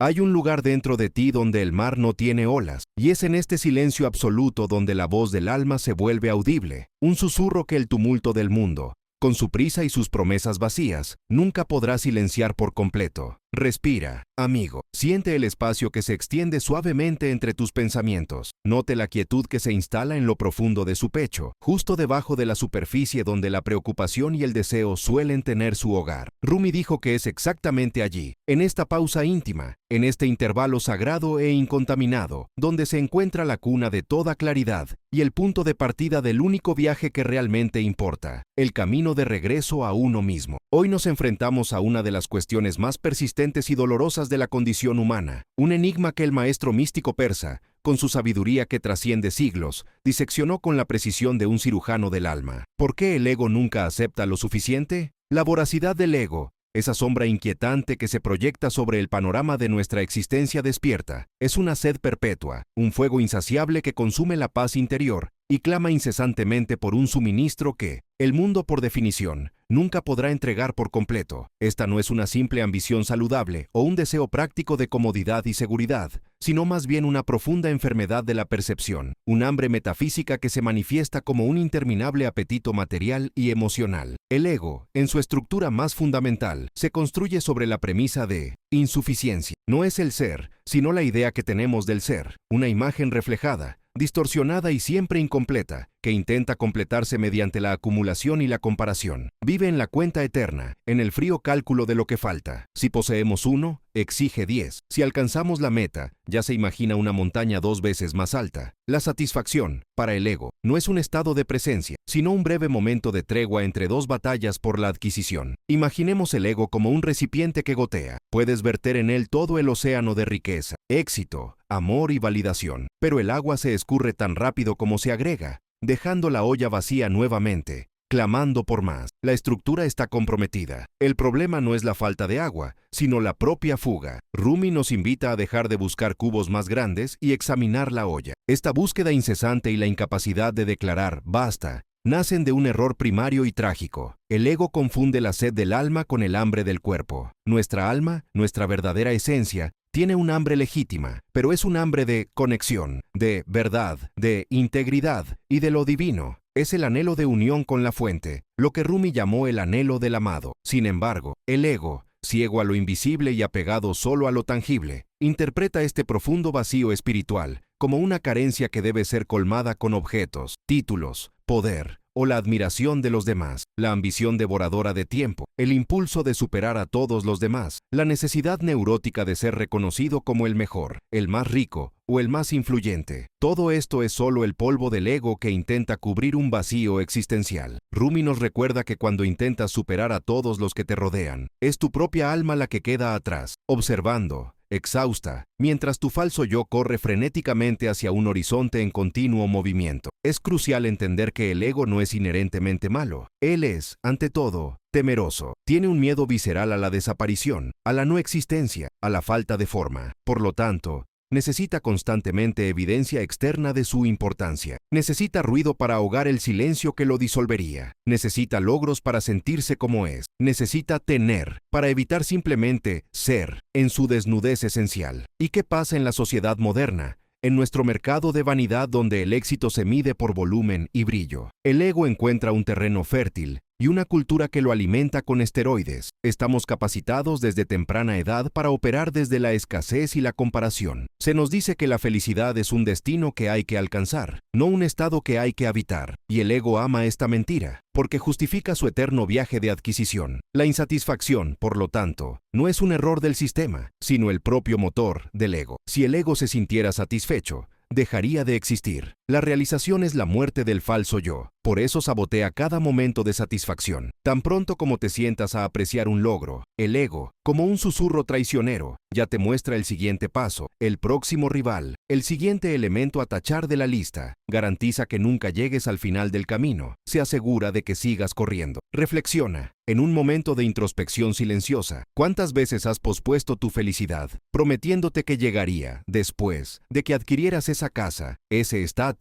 Hay un lugar dentro de ti donde el mar no tiene olas, y es en este silencio absoluto donde la voz del alma se vuelve audible, un susurro que el tumulto del mundo, con su prisa y sus promesas vacías, nunca podrá silenciar por completo. Respira, amigo. Siente el espacio que se extiende suavemente entre tus pensamientos. Note la quietud que se instala en lo profundo de su pecho, justo debajo de la superficie donde la preocupación y el deseo suelen tener su hogar. Rumi dijo que es exactamente allí, en esta pausa íntima, en este intervalo sagrado e incontaminado, donde se encuentra la cuna de toda claridad y el punto de partida del único viaje que realmente importa, el camino de regreso a uno mismo. Hoy nos enfrentamos a una de las cuestiones más persistentes y dolorosas de la condición humana, un enigma que el maestro místico persa, con su sabiduría que trasciende siglos, diseccionó con la precisión de un cirujano del alma. ¿Por qué el ego nunca acepta lo suficiente? La voracidad del ego, esa sombra inquietante que se proyecta sobre el panorama de nuestra existencia despierta, es una sed perpetua, un fuego insaciable que consume la paz interior y clama incesantemente por un suministro que, el mundo por definición, nunca podrá entregar por completo. Esta no es una simple ambición saludable o un deseo práctico de comodidad y seguridad, sino más bien una profunda enfermedad de la percepción, un hambre metafísica que se manifiesta como un interminable apetito material y emocional. El ego, en su estructura más fundamental, se construye sobre la premisa de insuficiencia. No es el ser, sino la idea que tenemos del ser, una imagen reflejada, distorsionada y siempre incompleta, que intenta completarse mediante la acumulación y la comparación. Vive en la cuenta eterna, en el frío cálculo de lo que falta. Si poseemos 1, exige 10. Si alcanzamos la meta, ya se imagina una montaña 2 veces más alta. La satisfacción, para el ego, no es un estado de presencia, sino un breve momento de tregua entre 2 batallas por la adquisición. Imaginemos el ego como un recipiente que gotea. Puedes verter en él todo el océano de riqueza, éxito, amor y validación, pero el agua se escurre tan rápido como se agrega, dejando la olla vacía nuevamente, clamando por más. La estructura está comprometida. El problema no es la falta de agua, sino la propia fuga. Rumi nos invita a dejar de buscar cubos más grandes y examinar la olla. Esta búsqueda incesante y la incapacidad de declarar «basta» nacen de un error primario y trágico. El ego confunde la sed del alma con el hambre del cuerpo. Nuestra alma, nuestra verdadera esencia, tiene un hambre legítima, pero es un hambre de conexión, de verdad, de integridad y de lo divino. Es el anhelo de unión con la fuente, lo que Rumi llamó el anhelo del amado. Sin embargo, el ego, ciego a lo invisible y apegado solo a lo tangible, interpreta este profundo vacío espiritual como una carencia que debe ser colmada con objetos, títulos, poder o la admiración de los demás, la ambición devoradora de tiempo, el impulso de superar a todos los demás, la necesidad neurótica de ser reconocido como el mejor, el más rico o el más influyente. Todo esto es solo el polvo del ego que intenta cubrir un vacío existencial. Rumi nos recuerda que cuando intentas superar a todos los que te rodean, es tu propia alma la que queda atrás, observando, exhausta, mientras tu falso yo corre frenéticamente hacia un horizonte en continuo movimiento. Es crucial entender que el ego no es inherentemente malo. Él es, ante todo, temeroso. Tiene un miedo visceral a la desaparición, a la no existencia, a la falta de forma. Por lo tanto, necesita constantemente evidencia externa de su importancia. Necesita ruido para ahogar el silencio que lo disolvería. Necesita logros para sentirse como es. Necesita tener para evitar simplemente ser en su desnudez esencial. ¿Y qué pasa en la sociedad moderna? En nuestro mercado de vanidad donde el éxito se mide por volumen y brillo. El ego encuentra un terreno fértil y una cultura que lo alimenta con esteroides. Estamos capacitados desde temprana edad para operar desde la escasez y la comparación. Se nos dice que la felicidad es un destino que hay que alcanzar, no un estado que hay que habitar. Y el ego ama esta mentira, porque justifica su eterno viaje de adquisición. La insatisfacción, por lo tanto, no es un error del sistema, sino el propio motor del ego. Si el ego se sintiera satisfecho, dejaría de existir. La realización es la muerte del falso yo. Por eso sabotea cada momento de satisfacción. Tan pronto como te sientas a apreciar un logro, el ego, como un susurro traicionero, ya te muestra el siguiente paso, el próximo rival, el siguiente elemento a tachar de la lista. Garantiza que nunca llegues al final del camino. Se asegura de que sigas corriendo. Reflexiona. En un momento de introspección silenciosa, ¿cuántas veces has pospuesto tu felicidad, prometiéndote que llegaría después de que adquirieras esa casa, ese estatus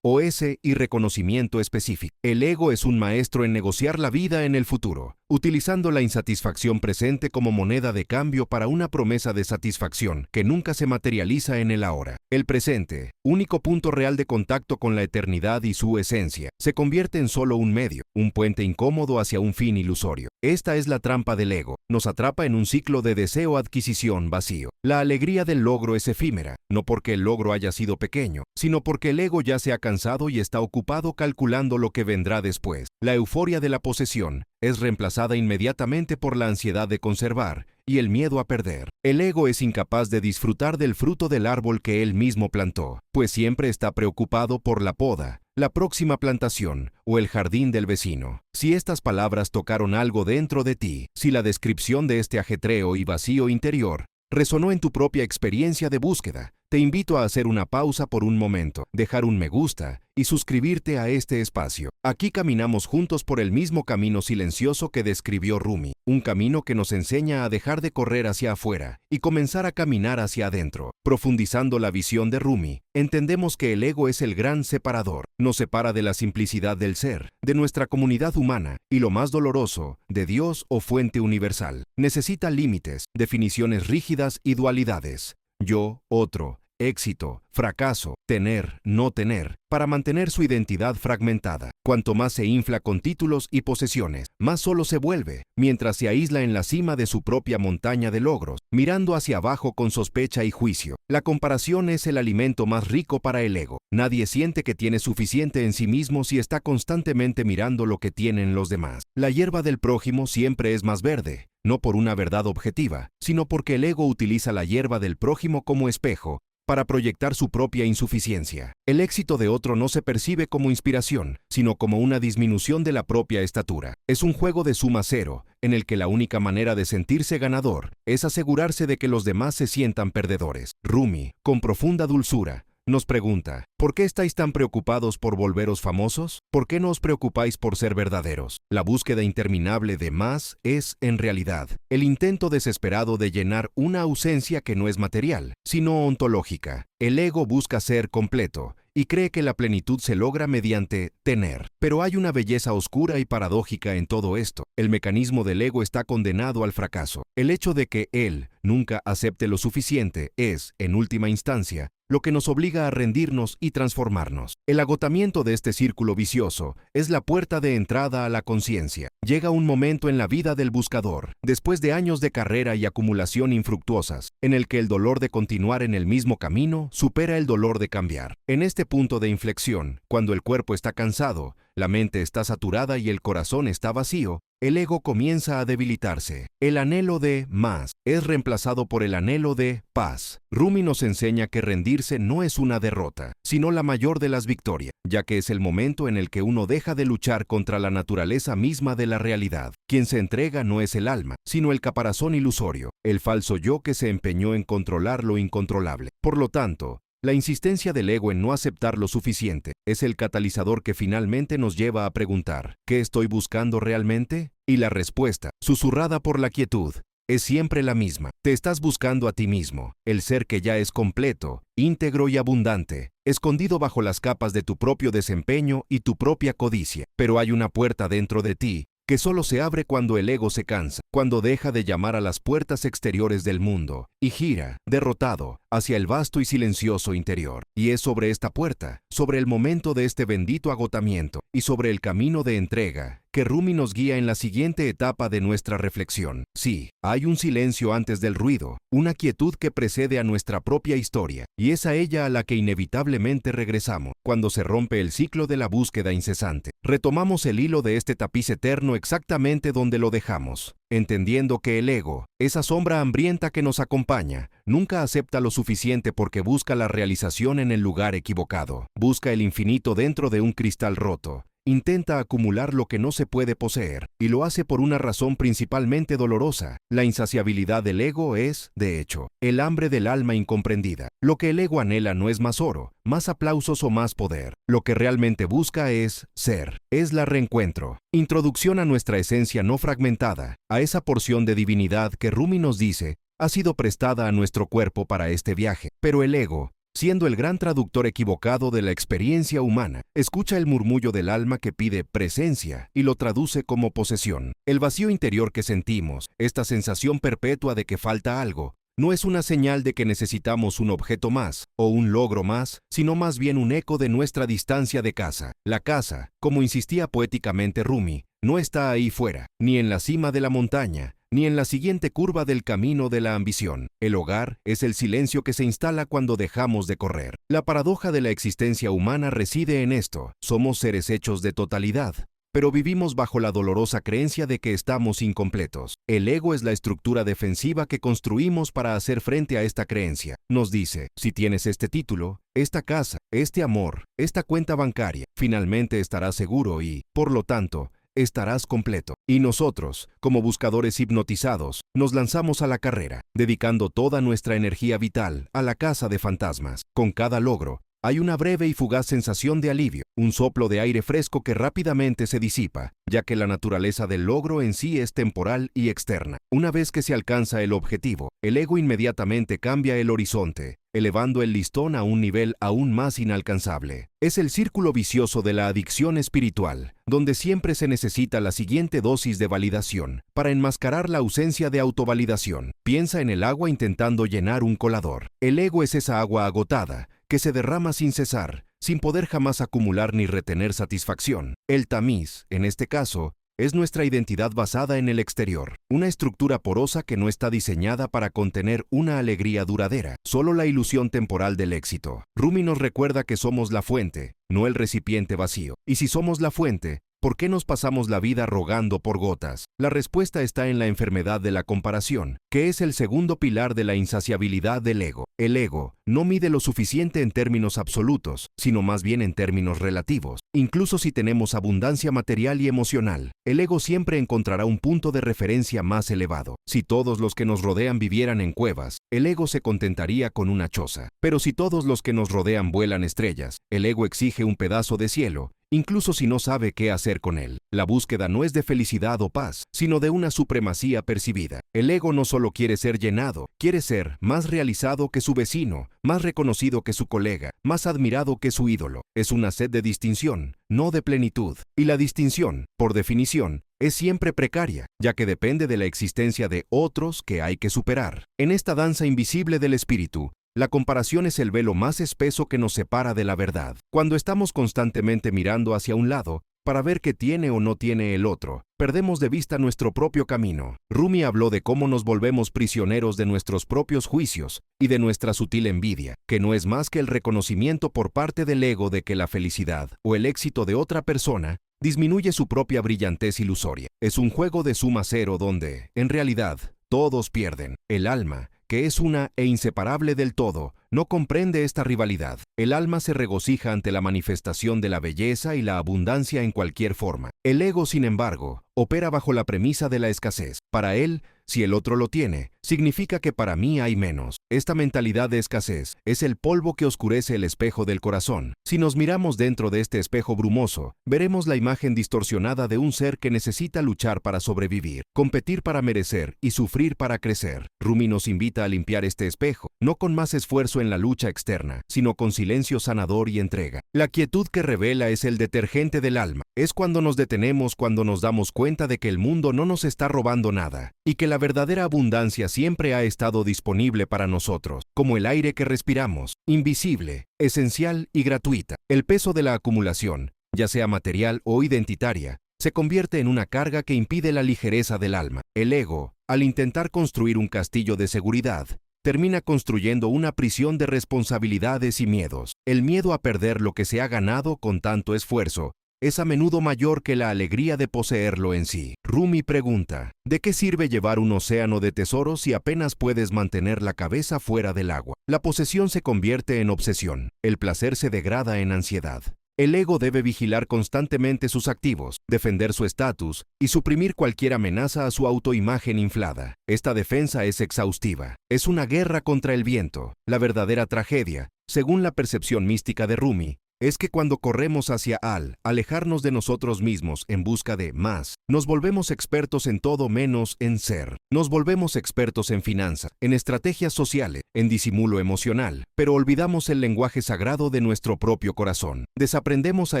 OS y reconocimiento específico. El ego es un maestro en negociar la vida en el futuro, utilizando la insatisfacción presente como moneda de cambio para una promesa de satisfacción que nunca se materializa en el ahora. El presente, único punto real de contacto con la eternidad y su esencia, se convierte en solo un medio, un puente incómodo hacia un fin ilusorio. Esta es la trampa del ego. Nos atrapa en un ciclo de deseo-adquisición vacío. La alegría del logro es efímera, no porque el logro haya sido pequeño, sino porque el ego ya se ha cansado y está ocupado calculando lo que vendrá después. La euforia de la posesión es reemplazada inmediatamente por la ansiedad de conservar y el miedo a perder. El ego es incapaz de disfrutar del fruto del árbol que él mismo plantó, pues siempre está preocupado por la poda, la próxima plantación o el jardín del vecino. Si estas palabras tocaron algo dentro de ti, si la descripción de este ajetreo y vacío interior resonó en tu propia experiencia de búsqueda, te invito a hacer una pausa por un momento, dejar un me gusta y suscribirte a este espacio. Aquí caminamos juntos por el mismo camino silencioso que describió Rumi, un camino que nos enseña a dejar de correr hacia afuera y comenzar a caminar hacia adentro. Profundizando la visión de Rumi, entendemos que el ego es el gran separador. Nos separa de la simplicidad del ser, de nuestra comunidad humana y, lo más doloroso, de Dios o fuente universal. Necesita límites, definiciones rígidas y dualidades. Yo, otro, éxito, fracaso, tener, no tener, para mantener su identidad fragmentada. Cuanto más se infla con títulos y posesiones, más solo se vuelve, mientras se aísla en la cima de su propia montaña de logros, mirando hacia abajo con sospecha y juicio. La comparación es el alimento más rico para el ego. Nadie siente que tiene suficiente en sí mismo si está constantemente mirando lo que tienen los demás. La hierba del prójimo siempre es más verde, no por una verdad objetiva, sino porque el ego utiliza la hierba del prójimo como espejo para proyectar su propia insuficiencia. El éxito de otro no se percibe como inspiración, sino como una disminución de la propia estatura. Es un juego de suma cero, en el que la única manera de sentirse ganador es asegurarse de que los demás se sientan perdedores. Rumi, con profunda dulzura, nos pregunta, ¿por qué estáis tan preocupados por volveros famosos? ¿Por qué no os preocupáis por ser verdaderos? La búsqueda interminable de más es, en realidad, el intento desesperado de llenar una ausencia que no es material, sino ontológica. El ego busca ser completo y cree que la plenitud se logra mediante tener. Pero hay una belleza oscura y paradójica en todo esto. El mecanismo del ego está condenado al fracaso. El hecho de que él nunca acepte lo suficiente es, en última instancia, lo que nos obliga a rendirnos y transformarnos. El agotamiento de este círculo vicioso es la puerta de entrada a la conciencia. Llega un momento en la vida del buscador, después de años de carrera y acumulación infructuosas, en el que el dolor de continuar en el mismo camino supera el dolor de cambiar. En este punto de inflexión, cuando el cuerpo está cansado, la mente está saturada y el corazón está vacío, el ego comienza a debilitarse. El anhelo de más es reemplazado por el anhelo de paz. Rumi nos enseña que rendirse no es una derrota, sino la mayor de las victorias, ya que es el momento en el que uno deja de luchar contra la naturaleza misma de la realidad. Quien se entrega no es el alma, sino el caparazón ilusorio, el falso yo que se empeñó en controlar lo incontrolable. Por lo tanto, la insistencia del ego en no aceptar lo suficiente es el catalizador que finalmente nos lleva a preguntar, ¿qué estoy buscando realmente? Y la respuesta, susurrada por la quietud, es siempre la misma. Te estás buscando a ti mismo, el ser que ya es completo, íntegro y abundante, escondido bajo las capas de tu propio desempeño y tu propia codicia. Pero hay una puerta dentro de ti que solo se abre cuando el ego se cansa, cuando deja de llamar a las puertas exteriores del mundo y gira, derrotado, hacia el vasto y silencioso interior. Y es sobre esta puerta, sobre el momento de este bendito agotamiento y sobre el camino de entrega, que Rumi nos guía en la siguiente etapa de nuestra reflexión. Sí, hay un silencio antes del ruido, una quietud que precede a nuestra propia historia, y es a ella a la que inevitablemente regresamos, cuando se rompe el ciclo de la búsqueda incesante. Retomamos el hilo de este tapiz eterno exactamente donde lo dejamos, entendiendo que el ego, esa sombra hambrienta que nos acompaña, nunca acepta lo suficiente porque busca la realización en el lugar equivocado. Busca el infinito dentro de un cristal roto. Intenta acumular lo que no se puede poseer, y lo hace por una razón principalmente dolorosa. La insaciabilidad del ego es, de hecho, el hambre del alma incomprendida. Lo que el ego anhela no es más oro, más aplausos o más poder. Lo que realmente busca es ser, es la reencuentro. Introducción a nuestra esencia no fragmentada, a esa porción de divinidad que Rumi nos dice, ha sido prestada a nuestro cuerpo para este viaje. Pero el ego siendo el gran traductor equivocado de la experiencia humana. Escucha el murmullo del alma que pide presencia y lo traduce como posesión. El vacío interior que sentimos, esta sensación perpetua de que falta algo, no es una señal de que necesitamos un objeto más o un logro más, sino más bien un eco de nuestra distancia de casa. La casa, como insistía poéticamente Rumi, no está ahí fuera, ni en la cima de la montaña, ni en la siguiente curva del camino de la ambición. El hogar es el silencio que se instala cuando dejamos de correr. La paradoja de la existencia humana reside en esto. Somos seres hechos de totalidad, pero vivimos bajo la dolorosa creencia de que estamos incompletos. El ego es la estructura defensiva que construimos para hacer frente a esta creencia. Nos dice, si tienes este título, esta casa, este amor, esta cuenta bancaria, finalmente estarás seguro y, por lo tanto, estarás completo. Y nosotros, como buscadores hipnotizados, nos lanzamos a la carrera, dedicando toda nuestra energía vital a la caza de fantasmas. Con cada logro, hay una breve y fugaz sensación de alivio, un soplo de aire fresco que rápidamente se disipa, ya que la naturaleza del logro en sí es temporal y externa. Una vez que se alcanza el objetivo, el ego inmediatamente cambia el horizonte, elevando el listón a un nivel aún más inalcanzable. Es el círculo vicioso de la adicción espiritual, donde siempre se necesita la siguiente dosis de validación para enmascarar la ausencia de autovalidación. Piensa en el agua intentando llenar un colador. El ego es esa agua agotada, que se derrama sin cesar, sin poder jamás acumular ni retener satisfacción. El tamiz, en este caso, es nuestra identidad basada en el exterior, una estructura porosa que no está diseñada para contener una alegría duradera, solo la ilusión temporal del éxito. Rumi nos recuerda que somos la fuente, no el recipiente vacío. Y si somos la fuente, ¿por qué nos pasamos la vida rogando por gotas? La respuesta está en la enfermedad de la comparación, que es el segundo pilar de la insaciabilidad del ego. El ego no mide lo suficiente en términos absolutos, sino más bien en términos relativos. Incluso si tenemos abundancia material y emocional, el ego siempre encontrará un punto de referencia más elevado. Si todos los que nos rodean vivieran en cuevas, el ego se contentaría con una choza. Pero si todos los que nos rodean vuelan estrellas, el ego exige un pedazo de cielo, incluso si no sabe qué hacer con él. La búsqueda no es de felicidad o paz, sino de una supremacía percibida. El ego no solo quiere ser llenado, quiere ser más realizado que su vecino, más reconocido que su colega, más admirado que su ídolo. Es una sed de distinción, no de plenitud. Y la distinción, por definición, es siempre precaria, ya que depende de la existencia de otros que hay que superar. En esta danza invisible del espíritu, la comparación es el velo más espeso que nos separa de la verdad. Cuando estamos constantemente mirando hacia un lado, para ver qué tiene o no tiene el otro, perdemos de vista nuestro propio camino. Rumi habló de cómo nos volvemos prisioneros de nuestros propios juicios y de nuestra sutil envidia, que no es más que el reconocimiento por parte del ego de que la felicidad o el éxito de otra persona disminuye su propia brillantez ilusoria. Es un juego de suma cero donde, en realidad, todos pierden. El alma, que es una e inseparable del todo, no comprende esta rivalidad. El alma se regocija ante la manifestación de la belleza y la abundancia en cualquier forma. El ego, sin embargo, opera bajo la premisa de la escasez. Para él, si el otro lo tiene, significa que para mí hay menos. Esta mentalidad de escasez es el polvo que oscurece el espejo del corazón. Si nos miramos dentro de este espejo brumoso, veremos la imagen distorsionada de un ser que necesita luchar para sobrevivir, competir para merecer y sufrir para crecer. Rumi nos invita a limpiar este espejo, no con más esfuerzo en la lucha externa, sino con silencio sanador y entrega. La quietud que revela es el detergente del alma. Es cuando nos detenemos, cuando nos damos cuenta de que el mundo no nos está robando nada, y que la verdadera abundancia siempre ha estado disponible para nosotros, como el aire que respiramos, invisible, esencial y gratuita. El peso de la acumulación, ya sea material o identitaria, se convierte en una carga que impide la ligereza del alma. El ego, al intentar construir un castillo de seguridad, termina construyendo una prisión de responsabilidades y miedos. El miedo a perder lo que se ha ganado con tanto esfuerzo es a menudo mayor que la alegría de poseerlo en sí. Rumi pregunta, ¿de qué sirve llevar un océano de tesoros si apenas puedes mantener la cabeza fuera del agua? La posesión se convierte en obsesión, el placer se degrada en ansiedad. El ego debe vigilar constantemente sus activos, defender su estatus y suprimir cualquier amenaza a su autoimagen inflada. Esta defensa es exhaustiva. Es una guerra contra el viento. La verdadera tragedia, según la percepción mística de Rumi, es que cuando corremos hacia alejarnos de nosotros mismos en busca de más, nos volvemos expertos en todo menos en ser. Nos volvemos expertos en finanzas, en estrategias sociales, en disimulo emocional, pero olvidamos el lenguaje sagrado de nuestro propio corazón. Desaprendemos a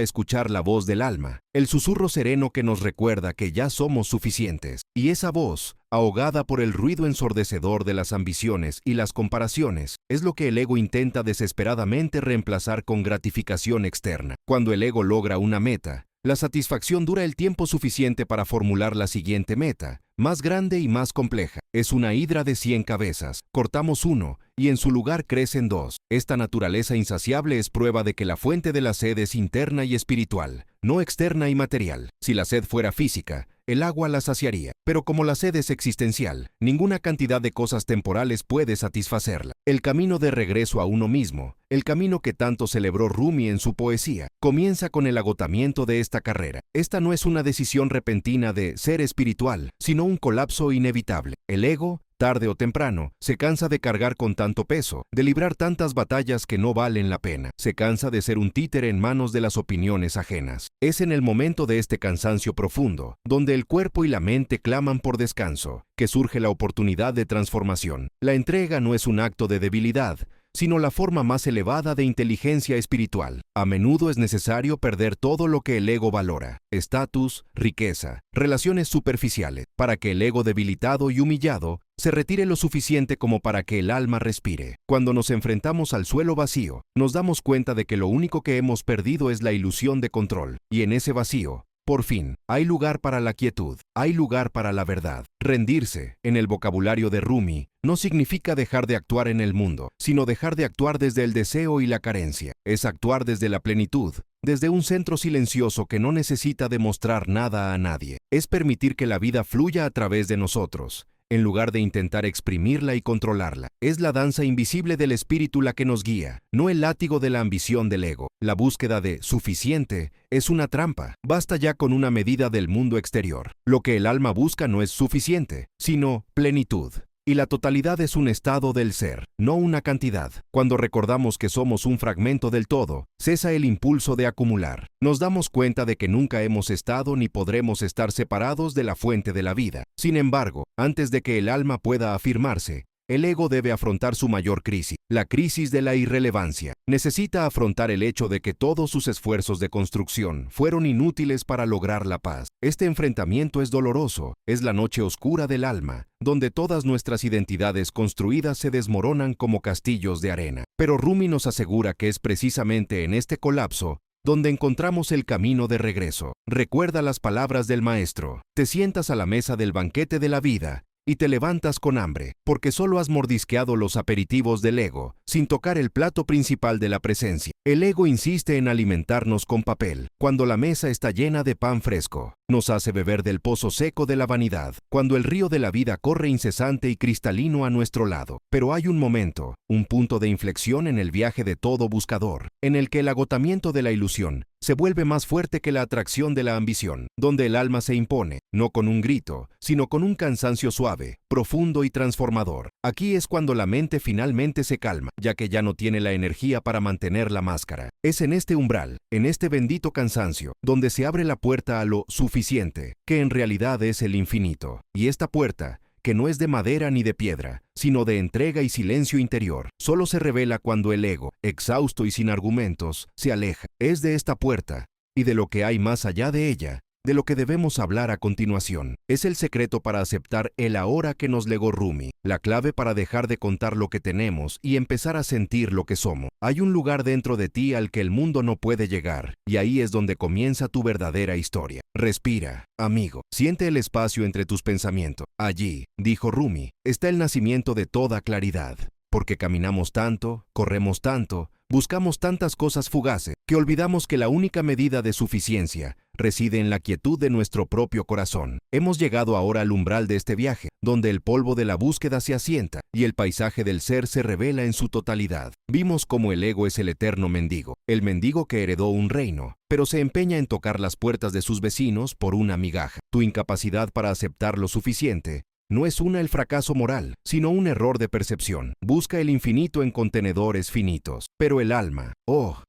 escuchar la voz del alma, el susurro sereno que nos recuerda que ya somos suficientes. Y esa voz, ahogada por el ruido ensordecedor de las ambiciones y las comparaciones, es lo que el ego intenta desesperadamente reemplazar con gratificación externa. Cuando el ego logra una meta, la satisfacción dura el tiempo suficiente para formular la siguiente meta, más grande y más compleja. Es una hidra de 100 cabezas. Cortamos uno y en su lugar crecen dos. Esta naturaleza insaciable es prueba de que la fuente de la sed es interna y espiritual, no externa y material. Si la sed fuera física, el agua la saciaría. Pero como la sed es existencial, ninguna cantidad de cosas temporales puede satisfacerla. El camino de regreso a uno mismo, el camino que tanto celebró Rumi en su poesía, comienza con el agotamiento de esta carrera. Esta no es una decisión repentina de ser espiritual, sino un colapso inevitable. El ego, tarde o temprano, se cansa de cargar con tanto peso, de librar tantas batallas que no valen la pena. Se cansa de ser un títere en manos de las opiniones ajenas. Es en el momento de este cansancio profundo, donde el cuerpo y la mente claman por descanso, que surge la oportunidad de transformación. La entrega no es un acto de debilidad, sino la forma más elevada de inteligencia espiritual. A menudo es necesario perder todo lo que el ego valora: estatus, riqueza, relaciones superficiales, para que el ego debilitado y humillado se retire lo suficiente como para que el alma respire. Cuando nos enfrentamos al suelo vacío, nos damos cuenta de que lo único que hemos perdido es la ilusión de control, y en ese vacío, por fin, hay lugar para la quietud, hay lugar para la verdad. Rendirse, en el vocabulario de Rumi, no significa dejar de actuar en el mundo, sino dejar de actuar desde el deseo y la carencia. Es actuar desde la plenitud, desde un centro silencioso que no necesita demostrar nada a nadie. Es permitir que la vida fluya a través de nosotros, en lugar de intentar exprimirla y controlarla. Es la danza invisible del espíritu la que nos guía, no el látigo de la ambición del ego. La búsqueda de suficiente es una trampa. Basta ya con una medida del mundo exterior. Lo que el alma busca no es suficiente, sino plenitud. Y la totalidad es un estado del ser, no una cantidad. Cuando recordamos que somos un fragmento del todo, cesa el impulso de acumular. Nos damos cuenta de que nunca hemos estado ni podremos estar separados de la fuente de la vida. Sin embargo, antes de que el alma pueda afirmarse, el ego debe afrontar su mayor crisis, la crisis de la irrelevancia. Necesita afrontar el hecho de que todos sus esfuerzos de construcción fueron inútiles para lograr la paz. Este enfrentamiento es doloroso, es la noche oscura del alma, donde todas nuestras identidades construidas se desmoronan como castillos de arena. Pero Rumi nos asegura que es precisamente en este colapso donde encontramos el camino de regreso. Recuerda las palabras del maestro: te sientas a la mesa del banquete de la vida y te levantas con hambre, porque solo has mordisqueado los aperitivos del ego, sin tocar el plato principal de la presencia. El ego insiste en alimentarnos con papel, cuando la mesa está llena de pan fresco. Nos hace beber del pozo seco de la vanidad, cuando el río de la vida corre incesante y cristalino a nuestro lado. Pero hay un momento, un punto de inflexión en el viaje de todo buscador, en el que el agotamiento de la ilusión se vuelve más fuerte que la atracción de la ambición, donde el alma se impone, no con un grito, sino con un cansancio suave, profundo y transformador. Aquí es cuando la mente finalmente se calma, ya que ya no tiene la energía para mantener la máscara. Es en este umbral, en este bendito cansancio, donde se abre la puerta a lo suficiente, que en realidad es el infinito. Y esta puerta, que no es de madera ni de piedra, sino de entrega y silencio interior, solo se revela cuando el ego, exhausto y sin argumentos, se aleja. Es de esta puerta, y de lo que hay más allá de ella, de lo que debemos hablar a continuación. Es el secreto para aceptar el ahora que nos legó Rumi, la clave para dejar de contar lo que tenemos y empezar a sentir lo que somos. Hay un lugar dentro de ti al que el mundo no puede llegar, y ahí es donde comienza tu verdadera historia. Respira, amigo, siente el espacio entre tus pensamientos. Allí, dijo Rumi, está el nacimiento de toda claridad. Porque caminamos tanto, corremos tanto, buscamos tantas cosas fugaces, que olvidamos que la única medida de suficiencia reside en la quietud de nuestro propio corazón. Hemos llegado ahora al umbral de este viaje, donde el polvo de la búsqueda se asienta y el paisaje del ser se revela en su totalidad. Vimos cómo el ego es el eterno mendigo, el mendigo que heredó un reino, pero se empeña en tocar las puertas de sus vecinos por una migaja. Tu incapacidad para aceptar lo suficiente no es el fracaso moral, sino un error de percepción. Busca el infinito en contenedores finitos. Pero el alma,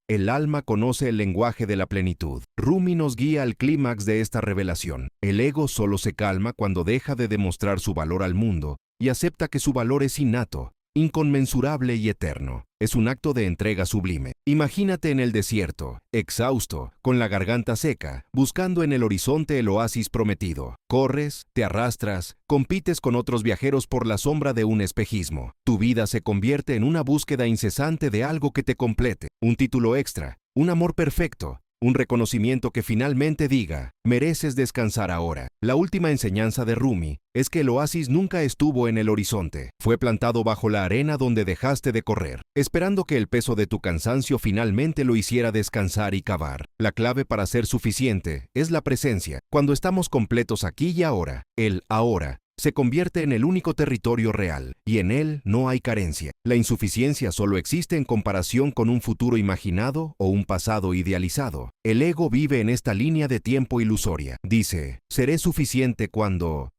el alma conoce el lenguaje de la plenitud. Rumi nos guía al clímax de esta revelación. El ego solo se calma cuando deja de demostrar su valor al mundo y acepta que su valor es innato, inconmensurable y eterno. Es un acto de entrega sublime. Imagínate en el desierto, exhausto, con la garganta seca, buscando en el horizonte el oasis prometido. Corres, te arrastras, compites con otros viajeros por la sombra de un espejismo. Tu vida se convierte en una búsqueda incesante de algo que te complete, un título extra, un amor perfecto, un reconocimiento que finalmente diga, mereces descansar ahora. La última enseñanza de Rumi es que el oasis nunca estuvo en el horizonte. Fue plantado bajo la arena donde dejaste de correr, esperando que el peso de tu cansancio finalmente lo hiciera descansar y cavar. La clave para ser suficiente es la presencia. Cuando estamos completos aquí y ahora, el ahora se convierte en el único territorio real, y en él no hay carencia. La insuficiencia solo existe en comparación con un futuro imaginado o un pasado idealizado. El ego vive en esta línea de tiempo ilusoria. Dice, seré suficiente cuando,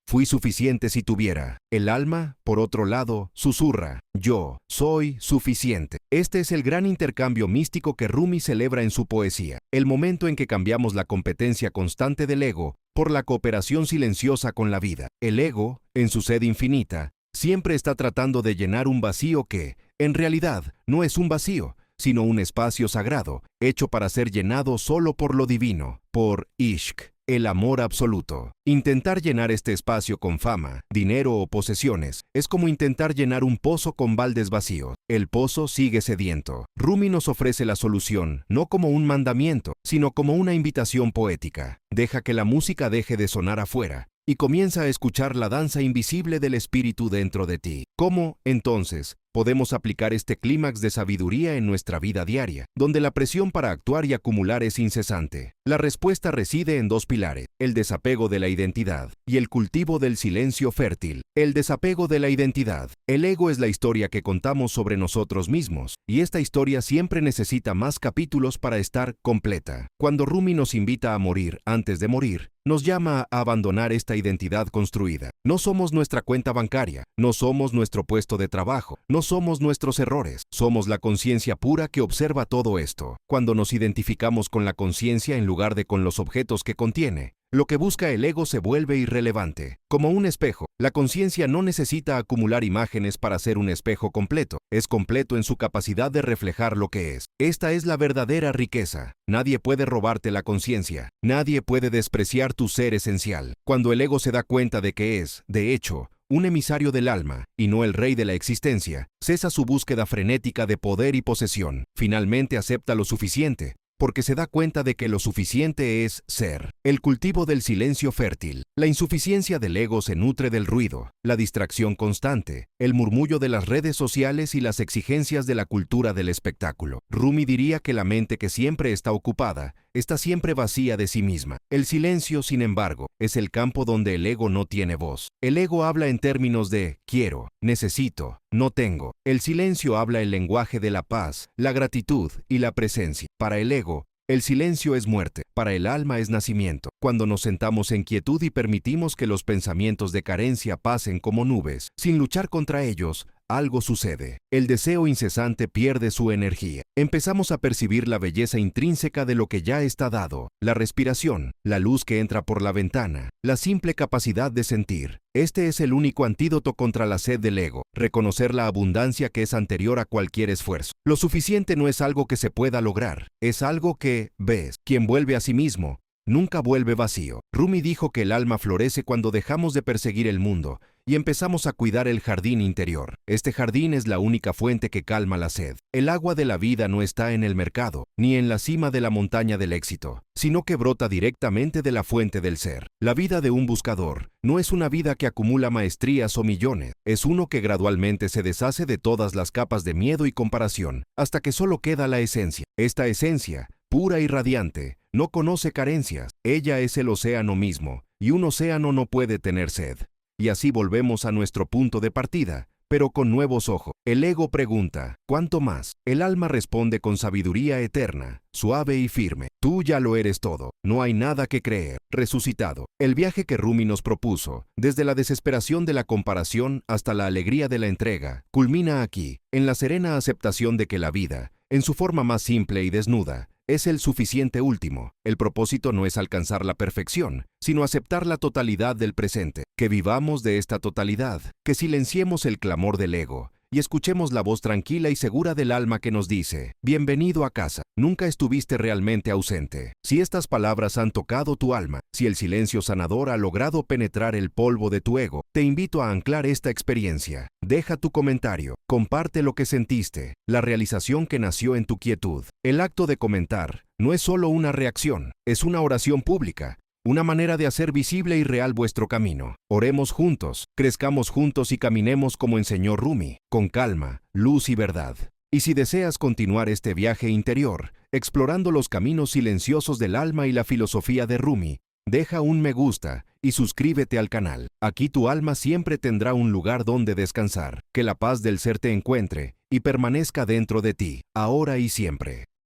fui suficiente si tuviera. El alma, por otro lado, susurra, yo soy suficiente. Este es el gran intercambio místico que Rumi celebra en su poesía. El momento en que cambiamos la competencia constante del ego por la cooperación silenciosa con la vida. El ego, en su sed infinita, siempre está tratando de llenar un vacío que, en realidad, no es un vacío, sino un espacio sagrado, hecho para ser llenado solo por lo divino, por Ishq, el amor absoluto. Intentar llenar este espacio con fama, dinero o posesiones es como intentar llenar un pozo con baldes vacíos. El pozo sigue sediento. Rumi nos ofrece la solución, no como un mandamiento, sino como una invitación poética. Deja que la música deje de sonar afuera y comienza a escuchar la danza invisible del espíritu dentro de ti. ¿Cómo, entonces, podemos aplicar este clímax de sabiduría en nuestra vida diaria, donde la presión para actuar y acumular es incesante? La respuesta reside en dos pilares: el desapego de la identidad y el cultivo del silencio fértil. El desapego de la identidad. El ego es la historia que contamos sobre nosotros mismos, y esta historia siempre necesita más capítulos para estar completa. Cuando Rumi nos invita a morir antes de morir, nos llama a abandonar esta identidad construida. No somos nuestra cuenta bancaria, no somos nuestro puesto de trabajo, no somos nuestros errores, somos la conciencia pura que observa todo esto. Cuando nos identificamos con la conciencia en lugar de con los objetos que contiene, lo que busca el ego se vuelve irrelevante. Como un espejo, la conciencia no necesita acumular imágenes para ser un espejo completo. Es completo en su capacidad de reflejar lo que es. Esta es la verdadera riqueza. Nadie puede robarte la conciencia. Nadie puede despreciar tu ser esencial. Cuando el ego se da cuenta de que es, de hecho, un emisario del alma, y no el rey de la existencia, cesa su búsqueda frenética de poder y posesión. Finalmente acepta lo suficiente, porque se da cuenta de que lo suficiente es ser. El cultivo del silencio fértil. La insuficiencia del ego se nutre del ruido, la distracción constante, el murmullo de las redes sociales y las exigencias de la cultura del espectáculo. Rumi diría que la mente que siempre está ocupada, está siempre vacía de sí misma. El silencio, sin embargo, es el campo donde el ego no tiene voz. El ego habla en términos de quiero, necesito, no tengo. El silencio habla el lenguaje de la paz, la gratitud y la presencia. Para el ego, el silencio es muerte, para el alma es nacimiento. Cuando nos sentamos en quietud y permitimos que los pensamientos de carencia pasen como nubes, sin luchar contra ellos, algo sucede. El deseo incesante pierde su energía. Empezamos a percibir la belleza intrínseca de lo que ya está dado, la respiración, la luz que entra por la ventana, la simple capacidad de sentir. Este es el único antídoto contra la sed del ego, reconocer la abundancia que es anterior a cualquier esfuerzo. Lo suficiente no es algo que se pueda lograr, es algo que ves. Quien vuelve a sí mismo nunca vuelve vacío. Rumi dijo que el alma florece cuando dejamos de perseguir el mundo y empezamos a cuidar el jardín interior. Este jardín es la única fuente que calma la sed. El agua de la vida no está en el mercado, ni en la cima de la montaña del éxito, sino que brota directamente de la fuente del ser. La vida de un buscador no es una vida que acumula maestrías o millones, es uno que gradualmente se deshace de todas las capas de miedo y comparación, hasta que solo queda la esencia. Esta esencia, pura y radiante, no conoce carencias. Ella es el océano mismo, y un océano no puede tener sed. Y así volvemos a nuestro punto de partida, pero con nuevos ojos. El ego pregunta, ¿cuánto más? El alma responde con sabiduría eterna, suave y firme. Tú ya lo eres todo, no hay nada que creer. Resucitado. El viaje que Rumi nos propuso, desde la desesperación de la comparación hasta la alegría de la entrega, culmina aquí, en la serena aceptación de que la vida, en su forma más simple y desnuda, es el suficiente último. El propósito no es alcanzar la perfección, sino aceptar la totalidad del presente. Que vivamos de esta totalidad, que silenciemos el clamor del ego y escuchemos la voz tranquila y segura del alma que nos dice, bienvenido a casa, nunca estuviste realmente ausente. Si estas palabras han tocado tu alma, si el silencio sanador ha logrado penetrar el polvo de tu ego, te invito a anclar esta experiencia. Deja tu comentario, comparte lo que sentiste, la realización que nació en tu quietud. El acto de comentar no es solo una reacción, es una oración pública. Una manera de hacer visible y real vuestro camino. Oremos juntos, crezcamos juntos y caminemos como enseñó Rumi, con calma, luz y verdad. Y si deseas continuar este viaje interior, explorando los caminos silenciosos del alma y la filosofía de Rumi, deja un me gusta y suscríbete al canal. Aquí tu alma siempre tendrá un lugar donde descansar. Que la paz del ser te encuentre y permanezca dentro de ti, ahora y siempre.